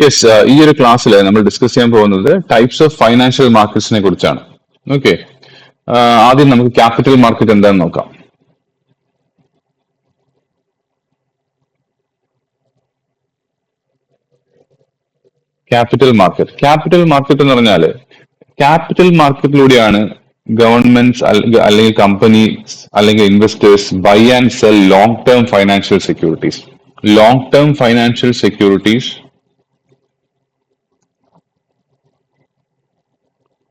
Yes, ഈ ഒരു ക്ലാസ്സിൽ നമ്മൾ ഡിസ്കസ് ചെയ്യാൻ പോകുന്നത് ടൈപ്സ് ഓഫ് ഫൈനാൻഷ്യൽ മാർക്കറ്റ്സിനെ കുറിച്ചാണ്. ഓക്കെ, ആദ്യം നമുക്ക് ക്യാപിറ്റൽ മാർക്കറ്റ് എന്താണെന്ന് നോക്കാം. ക്യാപിറ്റൽ മാർക്കറ്റ് എന്ന് പറഞ്ഞാൽ ക്യാപിറ്റൽ മാർക്കറ്റിലൂടെയാണ് ഗവൺമെന്റ്സ് അല്ലെങ്കിൽ കമ്പനീസ് അല്ലെങ്കിൽ investors buy and sell long term financial securities. Long term financial securities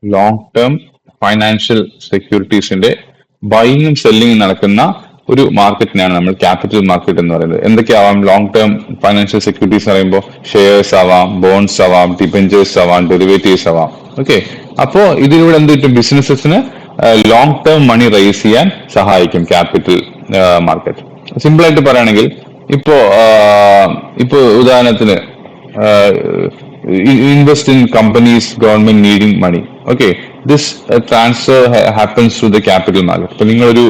long term financial സെക്യൂരിറ്റീസിന്റെ ബൈയിങ്ങും സെല്ലിങ്ങും നടക്കുന്ന ഒരു മാർക്കറ്റിനാണ് നമ്മൾ ക്യാപിറ്റൽ മാർക്കറ്റ് എന്ന് പറയുന്നത്. എന്തൊക്കെയാവാം ലോങ് ടേം ഫൈനാൻഷ്യൽ സെക്യൂരിറ്റീസ് എന്ന് പറയുമ്പോൾ? ഷെയർസ് ആവാം, ബോൺസ് ആവാം, ഡിബെഞ്ചേഴ്സ് ആവാം, ഡെറിവേറ്റീവ്സ് ആവാം. ഓക്കെ, അപ്പോ ഇതിലൂടെ എന്ത് കിട്ടും? ബിസിനസിന് ലോങ് ടേം മണി റൈസ് ചെയ്യാൻ സഹായിക്കും ക്യാപിറ്റൽ മാർക്കറ്റ്. സിമ്പിൾ ആയിട്ട് പറയുകയാണെങ്കിൽ ഇപ്പോ ഉദാഹരണത്തിന് invest in companies government needing money. Okay, this transfer happens through the capital market. ഇപ്പൊ നിങ്ങളൊരു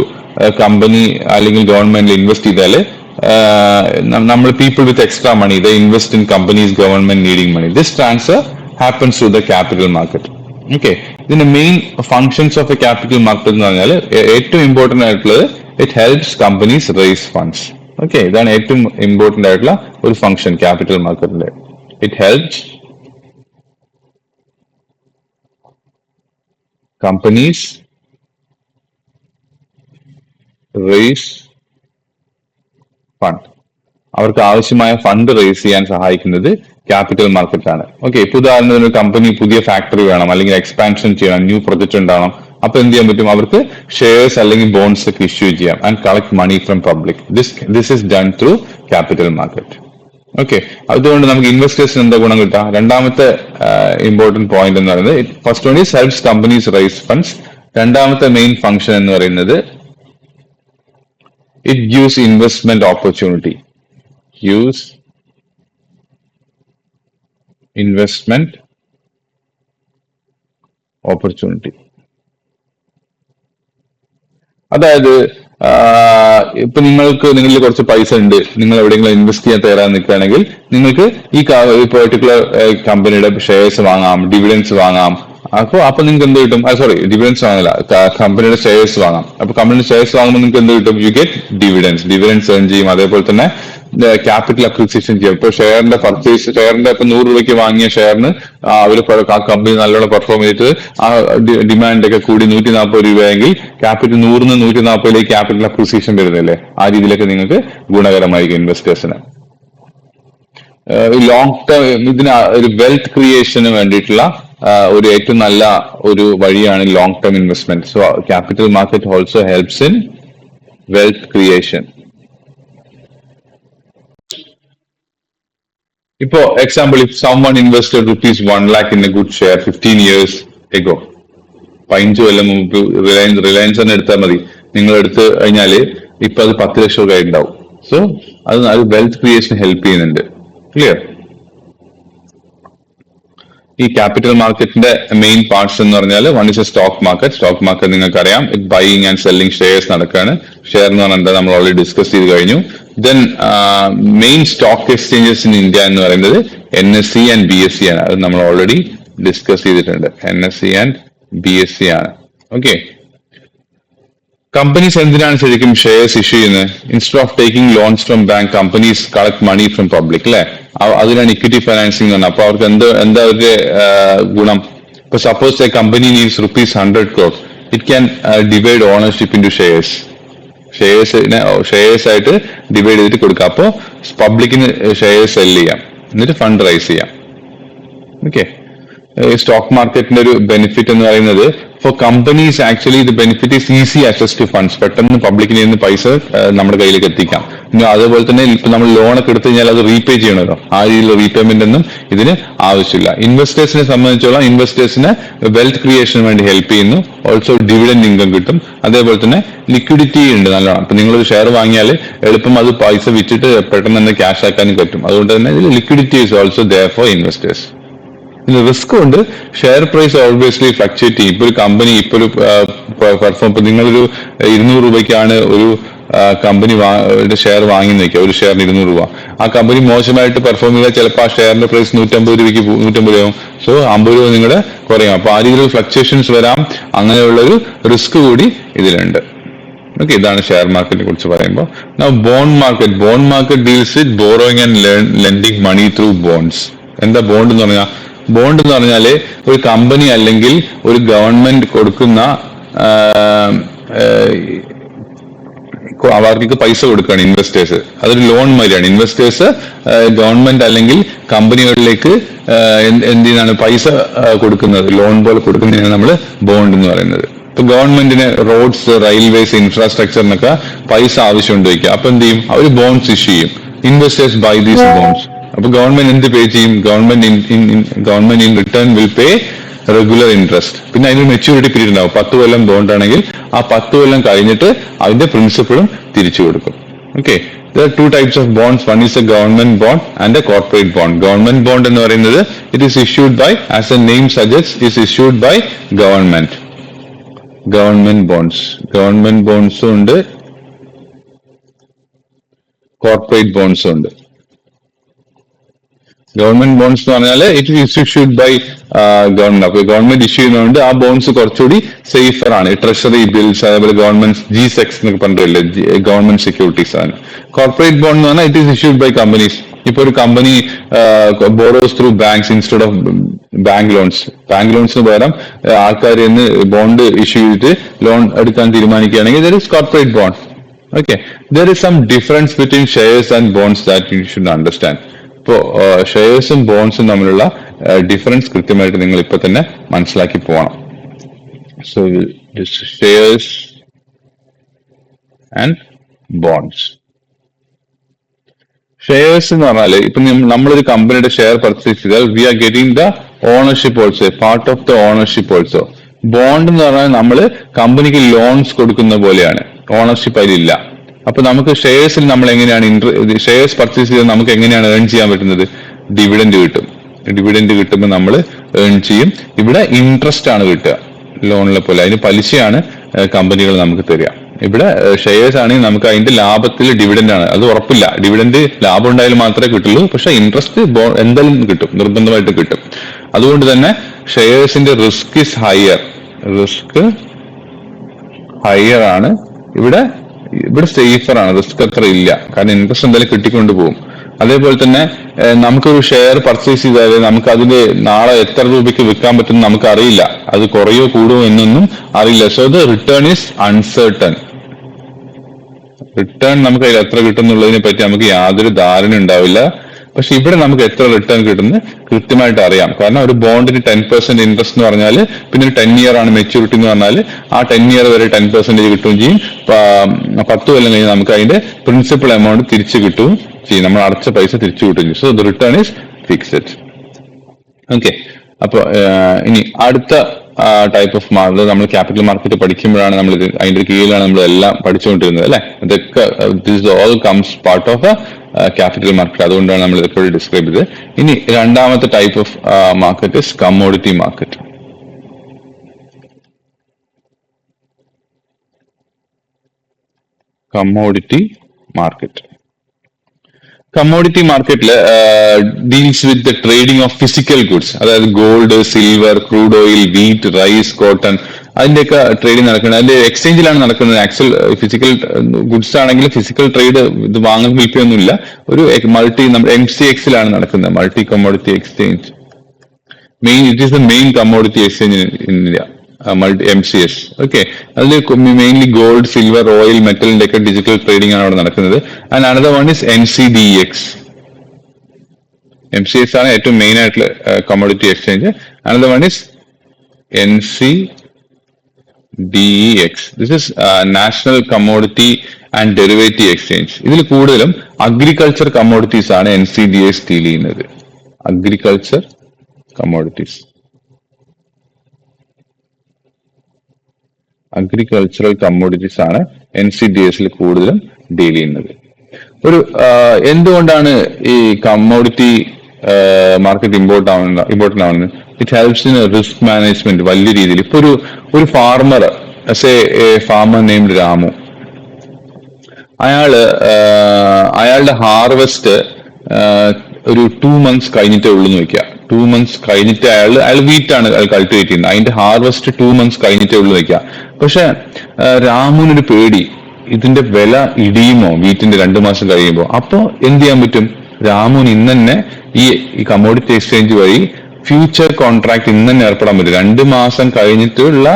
കമ്പനി അല്ലെങ്കിൽ ഗവൺമെന്റിൽ ഇൻവെസ്റ്റ് ചെയ്താൽ നമ്മൾ people with extra money they invest in companies government needing money. This transfer happens through the capital market. Okay, ഇതിന്റെ main functions of a capital market എന്ന് പറഞ്ഞാൽ ഏറ്റവും ഇമ്പോർട്ടന്റ് ആയിട്ടുള്ളത് it helps companies raise funds. Okay, ഇതാണ് ഏറ്റവും important ആയിട്ടുള്ള ഒരു function capital മാർക്കറ്റിന്റെ. It helps companies raise fund. അവർക്ക് ആവശ്യമായ ഫണ്ട് റേസ് ചെയ്യാൻ സഹായിക്കുന്നത് ക്യാപിറ്റൽ മാർക്കറ്റ് ആണ്. ഓക്കെ, ഇപ്പൊ ഉദാഹരണത്തിന് ഒരു കമ്പനി പുതിയ ഫാക്ടറി വേണം, അല്ലെങ്കിൽ എക്സ്പാൻഷൻ ചെയ്യണം, ന്യൂ പ്രൊജക്ട് ഉണ്ടാവണം. അപ്പൊ എന്ത് ചെയ്യാൻ പറ്റും? അവർക്ക് ഷെയർസ് അല്ലെങ്കിൽ ബോൺസ് ഒക്കെ ഇഷ്യൂ ചെയ്യാം and collect money from public. This is done through capital market. Okay, അതുകൊണ്ട് നമുക്ക് ഇൻവെസ്റ്റേഴ്സിന് എന്താ ഗുണം കിട്ടുക? രണ്ടാമത്തെ ഇമ്പോർട്ടന്റ് പോയിന്റ് എന്ന് പറയുന്നത് first one is helps companies raise funds. രണ്ടാമത്തെ മെയിൻ ഫംഗ്ഷൻ എന്ന് പറയുന്നത് ഇറ്റ് ഗിവ്സ് ഇൻവെസ്റ്റ്മെന്റ് ഓപ്പർച്യൂണിറ്റി. അതായത് ഇപ്പൊ നിങ്ങളിൽ കുറച്ച് പൈസ ഉണ്ട്, നിങ്ങൾ എവിടെയെങ്കിലും ഇൻവെസ്റ്റ് ചെയ്യാൻ തയ്യാറാൻ നിൽക്കുകയാണെങ്കിൽ നിങ്ങൾക്ക് ഈ പെർട്ടിക്കുലർ കമ്പനിയുടെ ഷെയർസ് വാങ്ങാം, ഡിവിഡൻസ് വാങ്ങാം. അപ്പൊ നിങ്ങൾക്ക് എന്ത് കിട്ടും? ഡിവിഡൻസ് വാങ്ങില്ല, കമ്പനിയുടെ ഷെയർസ് വാങ്ങാം. അപ്പൊ കമ്പനിയുടെ ഷെയർസ് വാങ്ങുമ്പോൾ നിങ്ങൾക്ക് എന്ത് കിട്ടും? യു ഗെറ്റ് ഡിവിഡൻസ് ഏൺ ചെയ്യും. അതേപോലെ തന്നെ ക്യാപിറ്റൽ അക്വിസിഷൻ ചെയ്യും. ഇപ്പൊ ഷെയറിന്റെ ഇപ്പൊ 100 രൂപയ്ക്ക് വാങ്ങിയ ഷെയറിന് അവര് ആ കമ്പനി നല്ലോണം പെർഫോം ചെയ്തിട്ട് ആ ഡിമാൻഡ് ഒക്കെ കൂടി 140 രൂപയെങ്കിൽ ക്യാപിറ്റൽ 100 140 ക്യാപിറ്റൽ അക്വിസിഷൻ വരുന്നില്ലേ? ആ രീതിയിലൊക്കെ നിങ്ങൾക്ക് ഗുണകരമായിരിക്കും ഇൻവെസ്റ്റേഴ്സിന്. ലോങ് ടേം ഇതിന് ഒരു വെൽത്ത് ക്രിയേഷന് വേണ്ടിയിട്ടുള്ള ഒരു ഏറ്റവും നല്ല ഒരു വഴിയാണ് long term investment. So capital market also helps in wealth creation. ഇപ്പോ example, if someone invested ₹1 lakh in a good share 15 years ago, 15 കൊല്ലം മുമ്പ് റിലയൻസ് തന്നെ എടുത്താൽ മതി. നിങ്ങൾ എടുത്തു കഴിഞ്ഞാല് ഇപ്പൊ അത് 10 ലക്ഷം രൂപ ഉണ്ടാവും. സോ അത് വെൽത്ത് ക്രിയേഷൻ ഹെൽപ്പ് ചെയ്യുന്നുണ്ട്. ക്ലിയർ? ഈ ക്യാപിറ്റൽ മാർക്കറ്റിന്റെ മെയിൻ പാർട്സ് എന്ന് പറഞ്ഞാൽ one is A stock market നിങ്ങൾക്ക് അറിയാം. It buying and selling shares നടക്കുകയാണ്. ഷെയർ എന്ന് പറഞ്ഞാൽ എന്താ നമ്മൾ ഓൾറെഡി ഡിസ്കസ് ചെയ്ത് കഴിഞ്ഞു. Then main stock exchanges in India എന്ന് പറയുന്നത് NSE ആൻഡ് BSE ആണ്. അത് നമ്മൾ ഓൾറെഡി ഡിസ്കസ് ചെയ്തിട്ടുണ്ട്. NSE ആൻഡ് BSE ആണ്. ഓക്കെ, കമ്പനീസ് എന്തിനാണ് ശരിക്കും ഷെയർസ് ഇഷ്യൂ ചെയ്യുന്നത്? Instead of taking loans from bank, companies collect money from public അല്ലെ? അതിനാണ് ഇക്വിറ്റി ഫൈനാൻസിങ് എന്ന് പറഞ്ഞത്. അപ്പൊ അവർക്ക് എന്താ അവരുടെ ഗുണം? ഇപ്പൊ suppose a company needs ₹100 crore, it can divide ownership into shares ആയിട്ട് ഡിവൈഡ് ചെയ്തിട്ട് കൊടുക്കാം. അപ്പോ പബ്ലിക്കിന് ഷെയർസ് സെല് ചെയ്യാം, എന്നിട്ട് ഫണ്ട് റൈസ് ചെയ്യാം. ഓക്കെ, സ്റ്റോക്ക് മാർക്കറ്റിന്റെ ഒരു ബെനിഫിറ്റ് എന്ന് പറയുന്നത് for companies actually the benefit is easy access to funds. പെട്ടെന്ന് പബ്ലിക്കിന് നിന്ന് പൈസ നമ്മുടെ കയ്യിലേക്ക് എത്തിക്കാം. പിന്നെ അതുപോലെ തന്നെ ഇപ്പൊ നമ്മൾ ലോണൊക്കെ എടുത്തു കഴിഞ്ഞാൽ അത് റീപേ ചെയ്യണമല്ലോ. ആ രീതിയിലുള്ള റീപേയ്മെന്റ് ഒന്നും ഇതിന് ആവശ്യമില്ല. ഇൻവെസ്റ്റേഴ്സിനെ സംബന്ധിച്ചോളം ഇൻവെസ്റ്റേഴ്സിന് വെൽത്ത് ക്രിയേഷന് വേണ്ടി ഹെൽപ്പ് ചെയ്യുന്നു. ഓൾസോ ഡിവിഡൻഡ് ഇൻകം കിട്ടും. അതേപോലെ തന്നെ ലിക്വിഡിറ്റി ഉണ്ട് നല്ലോണം. ഇപ്പൊ നിങ്ങളൊരു ഷെയർ വാങ്ങിയാൽ എളുപ്പം അത് പൈസ വിറ്റിട്ട് പെട്ടെന്ന് തന്നെ ക്യാഷ് ആക്കാനും പറ്റും. അതുകൊണ്ട് തന്നെ ഇതിൽ liquidity is also there for investors. ഇതിന് റിസ്ക് ഉണ്ട്. ഷെയർ പ്രൈസ് ഓൾവേസ്ലി ഫ്ലക്ച്വേറ്റ് ചെയ്യും. ഇപ്പൊ ഒരു കമ്പനി ഇപ്പൊ ഒരു പെർഫോം, ഇപ്പൊ നിങ്ങളൊരു 200 രൂപയ്ക്കാണ് ഒരു കമ്പനി ഷെയർ വാങ്ങി നിൽക്കുക, ഒരു ഷെയറിന് 200 രൂപ. ആ കമ്പനി മോശമായിട്ട് പെർഫോം ചെയ്താൽ ചിലപ്പോൾ ആ ഷെയറിന്റെ പ്രൈസ് 150 രൂപയ്ക്ക് 150 രൂപയാവും. സോ 50 രൂപ നിങ്ങളുടെ കുറയും. അപ്പൊ ആ രീതിയിലുള്ള ഫ്ലക്ച്വേഷൻസ് വരാം. അങ്ങനെയുള്ളൊരു റിസ്ക് കൂടി ഇതിലുണ്ട്. ഓക്കെ, ഇതാണ് ഷെയർ മാർക്കറ്റിനെ കുറിച്ച് പറയുമ്പോൾ. Bond market deals with borrowing and lending money through bonds. എന്താ ബോണ്ട് എന്ന് പറഞ്ഞാൽ? ബോണ്ട് എന്ന് പറഞ്ഞാല് ഒരു കമ്പനി അല്ലെങ്കിൽ ഒരു ഗവൺമെന്റ് കൊടുക്കുന്ന അവർക്ക് പൈസ കൊടുക്കുകയാണ് ഇൻവെസ്റ്റേഴ്സ്. അതൊരു ലോൺ മാതിരിയാണ്. ഇൻവെസ്റ്റേഴ്സ് ഗവൺമെന്റ് അല്ലെങ്കിൽ കമ്പനികളിലേക്ക് എന്ത് ചെയ്യുന്നതാണ് പൈസ കൊടുക്കുന്നത്, ലോൺ പോലെ കൊടുക്കുന്നതിനാണ് നമ്മൾ ബോണ്ട് എന്ന് പറയുന്നത്. ഇപ്പൊ ഗവൺമെന്റിന് റോഡ്സ്, റെയിൽവേസ്, ഇൻഫ്രാസ്ട്രക്ചറിനൊക്കെ പൈസ ആവശ്യമുണ്ട് വയ്ക്കുക. അപ്പൊ എന്ത് ചെയ്യും? അവർ ബോണ്ട്സ് ഇഷ്യൂ ചെയ്യും. Investors buy these bonds. അപ്പൊ ഗവൺമെന്റ് എന്ത് പേ ചെയ്യും? Government in return will pay regular interest. പിന്നെ അതിന് മെച്യൂരിറ്റി പീരീഡ് ഉണ്ടാവും. 10 കൊല്ലം ബോണ്ട് ആണെങ്കിൽ ആ 10 കൊല്ലം കഴിഞ്ഞിട്ട് അതിന്റെ പ്രിൻസിപ്പിളും തിരിച്ചു കൊടുക്കും. Okay, there are two types of bonds. One is a government bond and a corporate bond. Government bond എന്ന് പറയുന്നത് it is issued by, as the name suggests, is issued by government. Government bonds ഉണ്ട്, corporate bonds ഉണ്ട്. Government bonds എന്ന് പറഞ്ഞാൽ it is issued by government. അപ്പൊ government issue ചെയ്യുന്നതുകൊണ്ട് ആ bonds കുറച്ചുകൂടി സേഫർ ആണ്. ട്രഷറി ബിൽസ്, അതേപോലെ ഗവൺമെന്റ് G-Secs എന്നൊക്കെ പറഞ്ഞില്ലേ, ഗവൺമെന്റ് സെക്യൂരിറ്റീസ് ആണ്. കോർപ്പറേറ്റ് ബോണ്ട് എന്ന് പറഞ്ഞാൽ it is issued by companies. ഇപ്പൊ ഒരു company borrows through banks instead of bank ലോൺസിന് പകരം ആൾക്കാർ ഇന്ന് ബോണ്ട് ഇഷ്യൂ ചെയ്തിട്ട് ലോൺ എടുക്കാൻ തീരുമാനിക്കുകയാണെങ്കിൽ there is corporate bond. Okay, there is some difference between shares and bonds that you should understand. ഇപ്പോ ഷെയർസും ബോണ്ട്സും തമ്മിലുള്ള ഡിഫറൻസ് കൃത്യമായിട്ട് നിങ്ങൾ ഇപ്പൊ തന്നെ മനസ്സിലാക്കി പോകണം. So shares and bonds. Shares എന്ന് പറഞ്ഞാൽ ഇപ്പൊ നമ്മളൊരു കമ്പനിയുടെ ഷെയർ പർച്ചേസ് ചെയ്താൽ we are getting the ownership also, part of the ownership also. Bond എന്ന് പറഞ്ഞാൽ നമ്മൾ കമ്പനിക്ക് ലോൺസ് കൊടുക്കുന്ന പോലെയാണ്, ഓണർഷിപ്പ് അതിലില്ല. അപ്പൊ നമുക്ക് ഷെയർസിൽ നമ്മൾ എങ്ങനെയാണ് ഷെയർസ് പർച്ചേസ് ചെയ്താൽ നമുക്ക് എങ്ങനെയാണ് ഏൺ ചെയ്യാൻ പറ്റുന്നത്? ഡിവിഡൻഡ് കിട്ടും. ഡിവിഡൻഡ് കിട്ടുമ്പോൾ നമ്മൾ ഏൺ ചെയ്യും. ഇവിടെ ഇൻട്രസ്റ്റ് ആണ് കിട്ടുക, ലോണിലെ പോലെ. അതിന് പലിശയാണ് കമ്പനികൾ നമുക്ക് തരിക. ഇവിടെ ഷെയർസ് ആണെങ്കിൽ നമുക്ക് അതിന്റെ ലാഭത്തിൽ ഡിവിഡൻഡ് ആണ്, അത് ഉറപ്പില്ല. ഡിവിഡൻഡ് ലാഭം ഉണ്ടായാലും മാത്രമേ കിട്ടുള്ളൂ, പക്ഷെ ഇൻട്രസ്റ്റ് എന്തായാലും കിട്ടും, നിർബന്ധമായിട്ട് കിട്ടും. അതുകൊണ്ട് തന്നെ ഷെയർസിന്റെ റിസ്ക് ഇസ് ഹയർ ആണ്. ഇവിടെ സേഫർ ആണ്, റിസ്ക് അത്ര ഇല്ല, കാരണം ഇൻട്രസ്റ്റ് എന്തായാലും കിട്ടിക്കൊണ്ട് പോകും. അതേപോലെ തന്നെ നമുക്കൊരു ഷെയർ പർച്ചേസ് ചെയ്താൽ നമുക്ക് അതിന്റെ നാളെ എത്ര രൂപയ്ക്ക് വിൽക്കാൻ പറ്റുമെന്ന് നമുക്ക് അറിയില്ല, അത് കുറയോ കൂടുമോ എന്നൊന്നും അറിയില്ല. So the return is uncertain. Return നമുക്ക് അതിൽ എത്ര കിട്ടുന്നുള്ളതിനെ പറ്റി നമുക്ക് യാതൊരു ധാരണ ഉണ്ടാവില്ല. പക്ഷെ ഇവിടെ നമുക്ക് എത്ര റിട്ടേൺ കിട്ടുന്നത് കൃത്യമായിട്ട് അറിയാം. കാരണം ഒരു ബോണ്ടിന് 10% ഇൻട്രസ്റ്റ് എന്ന് പറഞ്ഞാൽ പിന്നെ ഒരു 10 ഇയർ ആണ് മെച്യൂരിറ്റി എന്ന് പറഞ്ഞാൽ ആ 10 ഇയർ വരെ 10% കിട്ടുകയും ചെയ്യും. 10 കൊല്ലം കഴിഞ്ഞ് നമുക്ക് അതിന്റെ പ്രിൻസിപ്പൽ എമൗണ്ട് തിരിച്ചു കിട്ടുകയും ചെയ്യും, നമ്മൾ അടച്ച പൈസ തിരിച്ചു കിട്ടുകയും ചെയ്യും. So the return is fixed. Okay, അപ്പൊ ഇനി അടുത്ത ടൈപ്പ് ഓഫ് മാർക്കറ്റ് നമ്മൾ ക്യാപിറ്റൽ മാർക്കറ്റ് പഠിക്കുമ്പോഴാണ് നമ്മൾ അതിന്റെ കീഴിലാണ് നമ്മൾ എല്ലാം പഠിച്ചുകൊണ്ടിരുന്നത് അല്ലെ. ഇതൊക്കെ this all comes part of capital market. അതുകൊണ്ടാണ് നമ്മൾ ഇതൊക്കെ ഡിസ്ക്രൈബ് ചെയ്തത്. ഇനി രണ്ടാമത്തെ type of market is commodity market. Commodity മാർക്കറ്റിൽ deals with the trading of physical goods, അതായത് gold, silver, crude oil, wheat, rice, cotton, അതിന്റെയൊക്കെ ട്രേഡിംഗ് നടക്കുന്നത് അതിന്റെ എക്സ്ചേഞ്ചിലാണ് നടക്കുന്നത്. ആക്ച്വൽ ഫിസിക്കൽ ഗുഡ്സ് ആണെങ്കിൽ ഫിസിക്കൽ ട്രേഡ് ഇത് വാങ്ങാൻ വിൽക്കുകയൊന്നുമില്ല. ഒരു നമ്മുടെ MCX-ലാണ് നടക്കുന്നത്, multi commodity exchange. It is the main commodity exchange in India, MCX. Okay, അതിൽ മെയിൻലി ഗോൾഡ്, സിൽവർ, ഓയിൽ, മെറ്റലിന്റെ ഒക്കെ ഡിജിറ്റൽ ട്രേഡിംഗ് ആണ് അവിടെ നടക്കുന്നത്. And another one is NCDEX. MCX ആണ് ഏറ്റവും മെയിൻ ആയിട്ടുള്ള commodity exchange. Another one is NCDEX. This is national commodity and derivative exchange. ഇതിൽ കൂടുതലും അഗ്രികൾച്ചർ കമ്മോഡിറ്റീസ് ആണ് NCDEX ഡീൽ ചെയ്യുന്നത്. അഗ്രികൾച്ചർ കമ്മോഡിറ്റീസ്, അഗ്രികൾച്ചറൽ കമ്മോഡിറ്റീസ് ആണ് NCDEX-ൽ കൂടുതലും ഡീൽ ചെയ്യുന്നത്. എന്തുകൊണ്ടാണ് ഈ കമ്മോഡിറ്റി മാർക്കറ്റ് ഇമ്പോർട്ടന്റ് ആവുന്നത്? It helps in risk management വലിയ രീതിയിൽ. ഇപ്പൊ ഒരു ഫാർമർ, ഫാർമർ നെയ്മഡ് രാമു, അയാളുടെ ഹാർവെസ്റ്റ് ഒരു 2 months കഴിഞ്ഞിട്ടേ ഉള്ളൂ എന്ന് വെക്കുക. 2 months കഴിഞ്ഞിട്ട് അയാൾ വീറ്റാണ് കൾട്ടിവേറ്റ് ചെയ്യുന്നത്. അതിന്റെ ഹാർവെസ്റ്റ് 2 months കഴിഞ്ഞിട്ടേ ഉള്ളൂ വെക്കുക. പക്ഷെ രാമുവിനൊരു പേടി, ഇതിന്റെ വില ഇടിയുമോ വീറ്റിന്റെ 2 മാസം കഴിയുമ്പോൾ. അപ്പൊ എന്ത് ചെയ്യാൻ പറ്റും? രാമുവിന് ഇന്ന് തന്നെ ഈ കമ്മോഡിറ്റി എക്സ്ചേഞ്ച് വഴി ഫ്യൂച്ചർ കോൺട്രാക്ട് ഇന്ന് തന്നെ ഏർപ്പെടാൻ പറ്റും. 2 മാസം കഴിഞ്ഞിട്ടുള്ള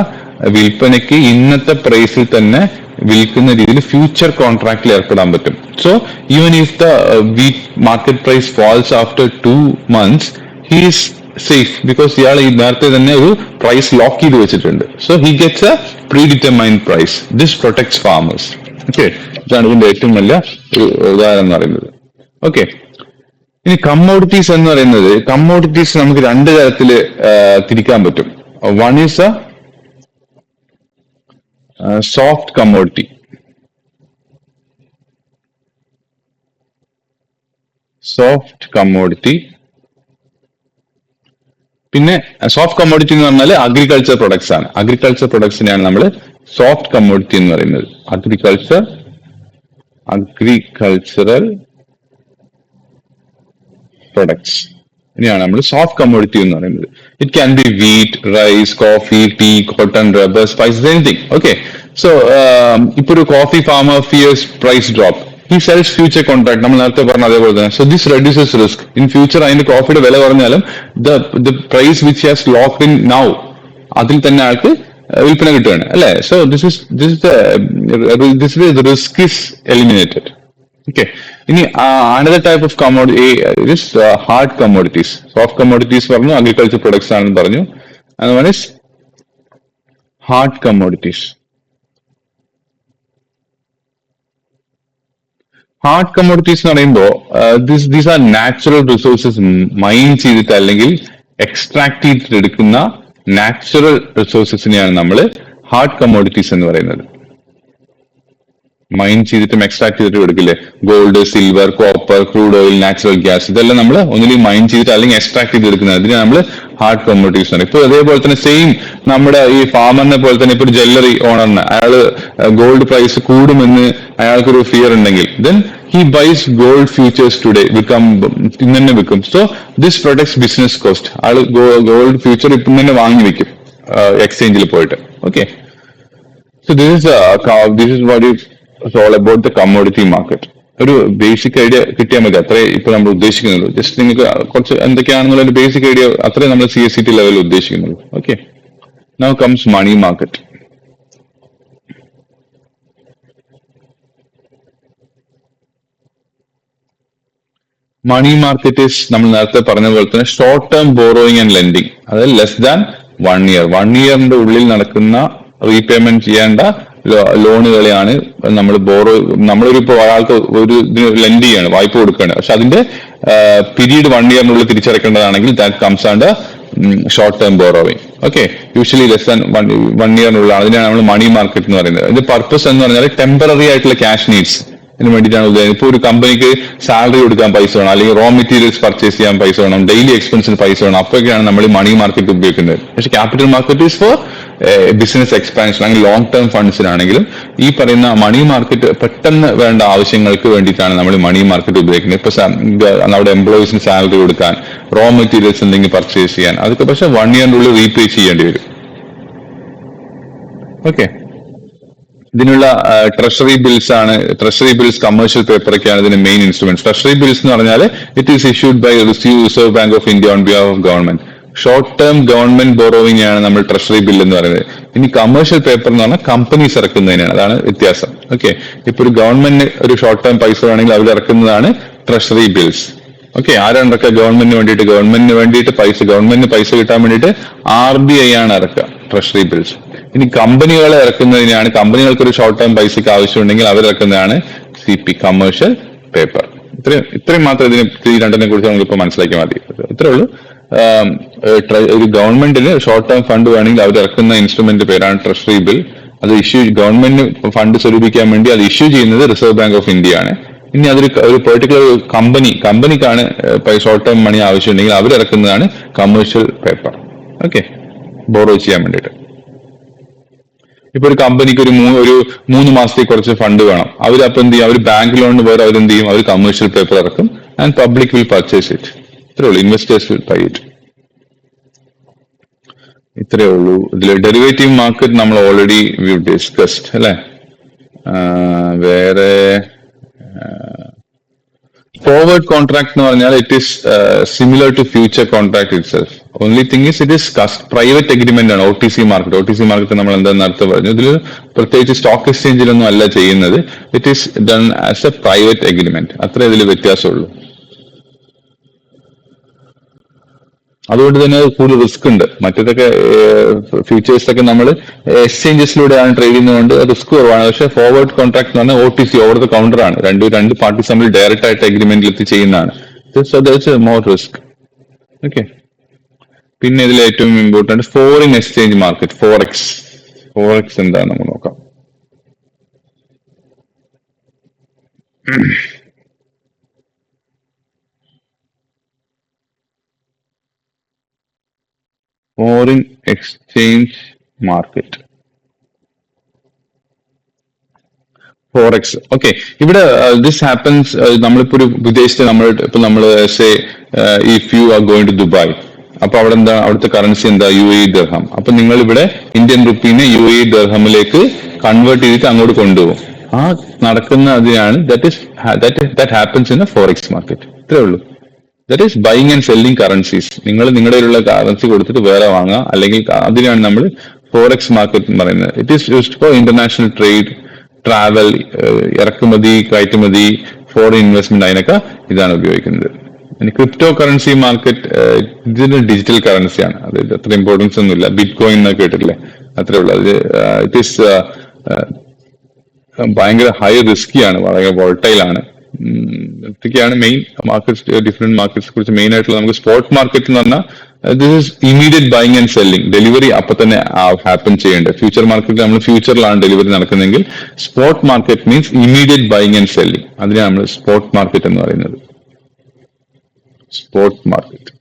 വിൽപ്പനയ്ക്ക് ഇന്നത്തെ പ്രൈസിൽ തന്നെ വിൽക്കുന്ന രീതിയിൽ ഫ്യൂച്ചർ കോൺട്രാക്റ്റിൽ ഏർപ്പെടാൻ പറ്റും. So even if the wheat market price falls after 2 months, he is safe because ഇയാൾ ഈ നേരത്തെ തന്നെ ഒരു പ്രൈസ് ലോക്ക് ചെയ്ത് വെച്ചിട്ടുണ്ട്. So he gets a predetermined price. This protects farmers. Okay, ഇതാണ് ഇതിന്റെ ഏറ്റവും വലിയ ഒരു ഉദാഹരണം എന്ന് പറയുന്നത്. ഓക്കെ, ഇനി കമ്മോഡിറ്റീസ് എന്ന് പറയുന്നത്, കമ്മോഡിറ്റീസ് നമുക്ക് 2 തരത്തില് തിരിക്കാൻ പറ്റും. One is A soft commodity. Soft commodity. പിന്നെ സോഫ്റ്റ് കമ്മോഡിറ്റി എന്ന് പറഞ്ഞാൽ അഗ്രികൾച്ചർ പ്രൊഡക്ട്സ് ആണ്. അഗ്രികൾച്ചർ പ്രൊഡക്ട്സിനെയാണ് നമ്മൾ സോഫ്റ്റ് കമ്മോഡിറ്റി എന്ന് പറയുന്നത്. അഗ്രികൾച്ചറൽ പ്രൊഡക്ട്സ് ഇനിയാണ് നമ്മൾ സോഫ്റ്റ് കമ്മോഡിറ്റി എന്ന് പറയുന്നത്. It can be wheat, rice, coffee, tea, cotton, rubber, spices, anything. Okay, so ഇപ്പൊ ഒരു coffee farmer fears price drop, he sells future contract, നമ്മൾ നേരത്തെ പറഞ്ഞ അതേപോലെ തന്നെ. So this reduces risk. In future അതിന്റെ കോഫിയുടെ വില കുറഞ്ഞാലും the price which has locked in now, അതിൽ തന്നെ ആൾക്ക് വിൽപ്പന കിട്ടുകയാണ് അല്ലെ. So this risk is eliminated. Okay. ഇനി another type of commodity is hard commodities. Soft commodities പറഞ്ഞു, agriculture products ആണെന്ന് പറഞ്ഞു. And one is hard commodities. Hard commodities എന്ന് പറയുമ്പോൾ these are natural resources mine ചെയ്തിട്ട് അല്ലെങ്കിൽ എക്സ്ട്രാക്ട് ചെയ്തിട്ട് എടുക്കുന്ന നാച്ചുറൽ റിസോഴ്സസിനെയാണ് നമ്മൾ ഹാർഡ് കമ്മോഡിറ്റീസ് എന്ന് പറയുന്നത്. മൈൻ ചെയ്തിട്ടും എക്സ്ട്രാക്ട് ചെയ്തിട്ടും എടുക്കില്ലേ, gold, silver, copper, crude oil, natural gas, ഇതെല്ലാം നമ്മൾ ഒന്നിലും മൈൻ ചെയ്തിട്ട് അല്ലെങ്കിൽ എക്സ്ട്രാക്ട് ചെയ്ത് എടുക്കുന്നത്, അതിനെ നമ്മൾ ഹാർഡ് കമ്മോഡിറ്റീസ് ആണ്. ഇപ്പൊ അതേപോലെ തന്നെ സെയിം നമ്മുടെ ഈ ഫാമറിനെ പോലെ തന്നെ ഇപ്പൊ ഒരു ജ്വല്ലറി ഓണറിന് അയാള് ഗോൾഡ് പ്രൈസ് കൂടുമെന്ന് അയാൾക്കൊരു ഫിയർ ഉണ്ടെങ്കിൽ then he buys gold futures today, ഇന്ന് തന്നെ വിൽക്കും. So this protects business cost. ആള് ഗോൾഡ് ഫ്യൂച്ചർ ഇപ്പം തന്നെ വാങ്ങി വെക്കും എക്സ്ചേഞ്ചിൽ പോയിട്ട്. Okay, so this is what it's all about the commodity market. ഒരു ബേസിക് ഐഡിയ കിട്ടിയാൽ മതി, അത്രേ ഇപ്പൊ നമ്മൾ ഉദ്ദേശിക്കുന്നുള്ളൂ. ജസ്റ്റ് നിങ്ങൾക്ക് കുറച്ച് എന്തൊക്കെയാണെന്നുള്ള ഒരു ബേസിക് ഐഡിയ അത്രേ നമ്മൾ CSCT ലെവലിൽ ഉദ്ദേശിക്കുന്നുള്ളൂ. Okay, now comes money market. Money market is നമ്മൾ നേരത്തെ പറഞ്ഞ പോലെ തന്നെ short term borrowing and lending. അതായത് ലെസ് ദാൻ 1 year, 1 yearന്റെ ഉള്ളിൽ നടക്കുന്ന റീപേയ്മെന്റ് ചെയ്യേണ്ട ലോണുകളെയാണ് നമ്മളൊരു ഇപ്പോൾ ഒരാൾക്ക് ഒരു ലെൻഡ് ചെയ്യാണ്, വായ്പ കൊടുക്കുകയാണ്. പക്ഷെ അതിന്റെ പീരീഡ് 1 yearനുള്ളിൽ തിരിച്ചടക്കേണ്ടതാണെങ്കിൽ that comes under short term borrowing. Okay, usually less than 1 yearനുള്ളിലാണ്. അതിനാണ് നമ്മൾ മണി മാർക്കറ്റ് എന്ന് പറയുന്നത്. ഇതിന്റെ പർപ്പസ് എന്ന് പറഞ്ഞാൽ ടെമ്പററി ആയിട്ടുള്ള ക്യാഷ് നീഡ്സ് ഇതിന് വേണ്ടിയിട്ടാണ് ഉദ്ദേശിക്കുന്നത്. ഇപ്പൊ ഒരു കമ്പനിക്ക് സാലറി കൊടുക്കാൻ പൈസ വേണം, അല്ലെങ്കിൽ റോ മെറ്റീരിയൽസ് പർച്ചേസ് ചെയ്യാൻ പൈസ വേണം, ഡെയിലി എക്സ്പെൻസിന് പൈസ വേണം. അപ്പോഴൊക്കെയാണ് നമ്മൾ മണി മാർക്കറ്റ് ഉപയോഗിക്കുന്നത്. പക്ഷെ capital market is four business expansion, അല്ലെങ്കിൽ ലോങ് ടേം ഫണ്ട്സിനാണെങ്കിലും ഈ പറയുന്ന മണി മാർക്കറ്റ് പെട്ടെന്ന് വേണ്ട ആവശ്യങ്ങൾക്ക് വേണ്ടിയിട്ടാണ് നമ്മൾ മണി മാർക്കറ്റ് ഉപയോഗിക്കുന്നത്. ഇപ്പൊ നമ്മുടെ എംപ്ലോയീസിന് സാലറി കൊടുക്കാൻ, റോ മെറ്റീരിയൽസ് എന്തെങ്കിലും പർച്ചേസ് ചെയ്യാൻ, അതൊക്കെ പക്ഷെ 1 yearനുള്ളിൽ റീപേ ചെയ്യേണ്ടി വരും. ഓക്കെ, ഇതിനുള്ള ട്രഷറി ബിൽസ് ആണ്. ട്രഷറി ബിൽസ്, കമേഴ്ഷ്യൽ പേപ്പറൊക്കെയാണ് ഇതിന്റെ മെയിൻ ഇൻസ്ട്രുമെന്റ്. ട്രഷറി ബിൽസ് എന്ന് പറഞ്ഞാൽ it is issued by Reserve Bank of India on behalf of government. Short term government borrowing ആണ് നമ്മൾ ട്രഷറി ബിൽ എന്ന് പറയുന്നത്. ഇനി കമേഴ്ഷ്യൽ പേപ്പർ എന്ന് പറഞ്ഞാൽ കമ്പനീസ് ഇറക്കുന്നതിനാണ്, അതാണ് വ്യത്യാസം. ഓക്കെ, ഇപ്പൊ ഒരു ഗവൺമെന്റ് ഒരു ഷോർട്ട് ടേം പൈസ വേണമെങ്കിൽ അവർ ഇറക്കുന്നതാണ് ട്രഷറി ബിൽസ്. ഓക്കെ, ആരാണ് ഇറക്കുക? ഗവൺമെന്റിന് വേണ്ടിയിട്ട് ഗവൺമെന്റിന് പൈസ കിട്ടാൻ വേണ്ടിയിട്ട് RBI ആണ് ഇറക്കുക ട്രഷറി ബിൽസ്. ഇനി കമ്പനികളെ ഇറക്കുന്നതിനാണ്, കമ്പനികൾക്ക് ഒരു ഷോർട്ട് ടേം പൈസക്ക് ആവശ്യമുണ്ടെങ്കിൽ അവരിറക്കുന്നതാണ് CP, കമേഴ്ഷ്യൽ പേപ്പർ. ഇത്രയും മാത്രം ഇതിന് ഈ രണ്ടിനെ കുറിച്ച് നമുക്ക് ഇപ്പൊ മനസ്സിലാക്കിയാൽ മതി. ഇത്രേ ഉള്ളൂ. ഒരു ഗവൺമെന്റിന് ഷോർട്ട് ടേം ഫണ്ട് വേണമെങ്കിൽ അവർ ഇറക്കുന്ന ഇൻസ്ട്രുമെന്റ് പേരാണ് ട്രഷറി ബിൽ. അത് ഗവൺമെന്റിന് ഫണ്ട് സ്വരൂപിക്കാൻ വേണ്ടി അത് ഇഷ്യൂ ചെയ്യുന്നത് റിസർവ് ബാങ്ക് ഓഫ് ഇന്ത്യ ആണ്. ഇനി അതൊരു പെർട്ടിക്കുലർ കമ്പനിക്കാണ് ഷോർട്ട് ടേം മണി ആവശ്യമുണ്ടെങ്കിൽ അവരിറക്കുന്നതാണ് കമേഴ്ഷ്യൽ പേപ്പർ. ഓക്കെ, ബോറോ ചെയ്യാൻ വേണ്ടിയിട്ട്. ഇപ്പൊ ഒരു കമ്പനിക്ക് ഒരു 3 മാസത്തേക്ക് കുറച്ച് ഫണ്ട് വേണം. അവരപ്പൊ എന്ത് ചെയ്യും? അവർ ബാങ്ക് ലോണിന് പകരം അവരെന്ത് ചെയ്യും? അവർ കമേഴ്ഷ്യൽ പേപ്പർ ഇറക്കും and public will purchase it. ഇത്രേ ഉള്ളൂ. Investors will buy it. ഇത്രയേ ഉള്ളൂ. ഇതിൽ ഡെറിവേറ്റീവ് മാർക്കറ്റ് നമ്മൾ ഓൾറെഡി വി ഡിസ്കസ്ഡ് അല്ലെ. വേറെ ഫോർവേഡ് കോൺട്രാക്ട് എന്ന് പറഞ്ഞാൽ it is similar to future contract itself. Only thing is it is private agreement ആണ്. OTC market. OTC മാർക്കറ്റ് നമ്മൾ എന്താ നേരത്തെ പറഞ്ഞു. ഇതിൽ പ്രത്യേകിച്ച് സ്റ്റോക്ക് എക്സ്ചേഞ്ചിലൊന്നും അല്ല ചെയ്യുന്നത്. It is done as A private agreement. അത്ര ഇതിൽ വ്യത്യാസമുള്ളൂ. അതുകൊണ്ട് തന്നെ കൂടുതൽ റിസ്ക് ഉണ്ട്. മറ്റേതൊക്കെ ഫ്യൂച്ചേഴ്സൊക്കെ നമ്മൾ എക്സ്ചേഞ്ചസിലൂടെയാണ് ട്രേഡ് ചെയ്യുന്നതുകൊണ്ട് റിസ്ക് കുറവാണ്. പക്ഷേ ഫോർവേഡ് കോൺട്രാക്ട് എന്ന് പറഞ്ഞാൽ OTC ഓവർ ദ കൗണ്ടർ ആണ്. രണ്ട് പാർട്ടീസ് തമ്മിൽ ഡയറക്റ്റ് ആയിട്ട് എഗ്രിമെന്റിൽ എത്തി ചെയ്യുന്നതാണ്. More risk. ഓക്കെ. പിന്നെ ഇതിൽ ഏറ്റവും important foreign exchange market, forex. Forex എന്താണ് നമുക്ക് നോക്കാം. Foreign exchange market, forex. Okay. ഇവിടെ ദിസ് ഹാപ്പൻസ്. നമ്മളിപ്പോ ഒരു വിദേശത്ത് നമ്മൾ say if you are going to Dubai, അപ്പൊ അവിടെ എന്താ, അവിടുത്തെ കറൻസി എന്താ? UAE ദിർഹം. അപ്പൊ നിങ്ങൾ ഇവിടെ ഇന്ത്യൻ റുപ്പീനെ UAE ദിർഹമിലേക്ക് കൺവേർട്ട് ചെയ്തിട്ട് അങ്ങോട്ട് കൊണ്ടുപോകും. ആ നടക്കുന്ന അതിനാണ് that happens in A forex market. ഇത്രേ ഉള്ളൂ. That is buying and selling currencies. നിങ്ങൾ നിങ്ങളുടെ കയ്യിലുള്ള കറൻസി കൊടുത്തിട്ട് വേറെ വാങ്ങുക, അല്ലെങ്കിൽ അതിനാണ് നമ്മൾ ഫോറെക്സ് മാർക്കറ്റ് എന്ന് പറയുന്നത്. It is used for international trade, travel, ഇറക്കുമതി, കയറ്റുമതി, ഫോറിൻ ഇൻവെസ്റ്റ്മെന്റ്, അതിനൊക്കെ ഇതാണ് ഉപയോഗിക്കുന്നത്. ക്രിപ്റ്റോ കറൻസി മാർക്കറ്റ് ഇതിന് ഡിജിറ്റൽ കറൻസിയാണ്. അത് അത്ര ഇമ്പോർട്ടൻസ് ഒന്നുമില്ല. ബിറ്റ് കോയിൻ എന്നൊക്കെ കേട്ടിട്ടില്ലേ? അത്രേ ഉള്ളൂ. അത് ഇറ്റ് ഈസ് ഭയങ്കര ഹൈ റിസ്കിയാണ്, വളരെ വോളട്ടൈൽ ആണ്. ഇതൊക്കെയാണ് മെയിൻ മാർക്കറ്റ്സ്. ഡിഫറെന്റ് മാർക്കറ്റ്സ് കുറിച്ച് മെയിൻ ആയിട്ടുള്ള നമുക്ക് സ്പോട്ട് മാർക്കറ്റ് എന്ന് പറഞ്ഞാൽ this is immediate buying and selling. Delivery അപ്പൊ തന്നെ ഹാപ്പൻ ചെയ്യേണ്ടത്. ഫ്യൂച്ചർ മാർക്കറ്റിൽ നമ്മൾ ഫ്യൂച്ചറിലാണ് ഡെലിവറി നടക്കുന്നതെങ്കിൽ spot market means immediate buying and selling. അതിനാണ് നമ്മൾ സ്പോട്ട് മാർക്കറ്റ് എന്ന് പറയുന്നത്. സ്പോട്ട് മാർക്കറ്റ്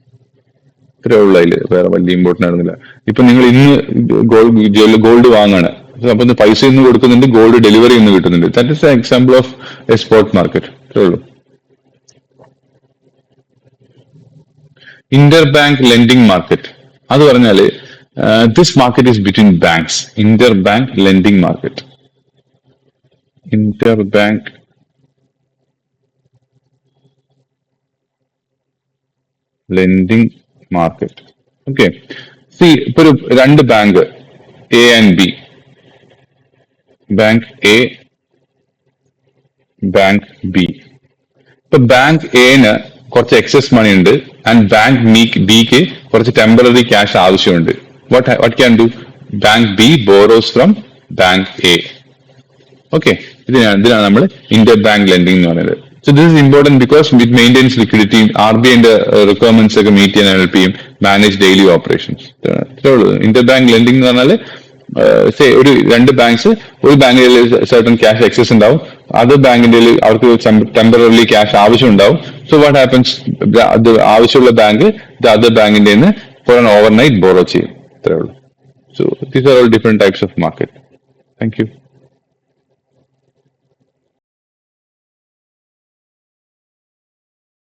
ഇത്രേ ഉള്ളൂ. അതിൽ വേറെ വലിയ ഇമ്പോർട്ടൻ്റ് ആയിരുന്നില്ല. ഇപ്പൊ നിങ്ങൾ ഇന്ന് ഗോൾഡ് വാങ്ങാണ്, അപ്പൊ പൈസ ഇന്ന് കൊടുക്കുന്നുണ്ട്, ഗോൾഡ് ഡെലിവറി ഇന്ന് കിട്ടുന്നുണ്ട്. That is A example of A spot market. ഇത്രേ ഉള്ളൂ. ഇന്റർ ബാങ്ക് ലെൻഡിങ് മാർക്കറ്റ് അത് പറഞ്ഞാല് this market is between banks. Inter bank lending market. Inter bank lending market. Okay. C, ഇപ്പൊ ഒരു രണ്ട് bank A and B, bank A, bank B. ഇപ്പൊ bank എന് കുറച്ച് excess മണി ഉണ്ട് ആൻഡ് ബാങ്ക് ബിക്ക് കുറച്ച് ടെമ്പററി ക്യാഷ് ആവശ്യമുണ്ട്. What can do? Bank B boroughs from bank A. Okay. ഇതിനാണ് നമ്മൾ ഇന്റർ ബാങ്ക് ലെൻഡിങ് എന്ന് പറയുന്നത്. So this is important because it maintains liquidity. RBI and requirements ഒക്കെ മീറ്റ് ചെയ്യാൻ ഹെൽപ്പ് ചെയ്യും. Manage daily operations. Interbank lending എന്ന് പറഞ്ഞാൽ ഒരു രണ്ട് ബാങ്ക്സ്, ഒരു ബാങ്കിന്റെ സർട്ടൺ ക്യാഷ് എക്സസ് ഉണ്ടാവും, അത് ബാങ്കിന്റെ അവർക്ക് ടെമ്പററി ക്യാഷ് ആവശ്യം ഉണ്ടാവും. സോ വാട്ട് ഹാപ്പൻസ്, അത് ആവശ്യമുള്ള ബാങ്ക് ഇത് അതർ ബാങ്കിന്റെ for an over night borrow ചെയ്യും. ഇത്രേ ഉള്ളൂ. So these are all different types of market. Thank you.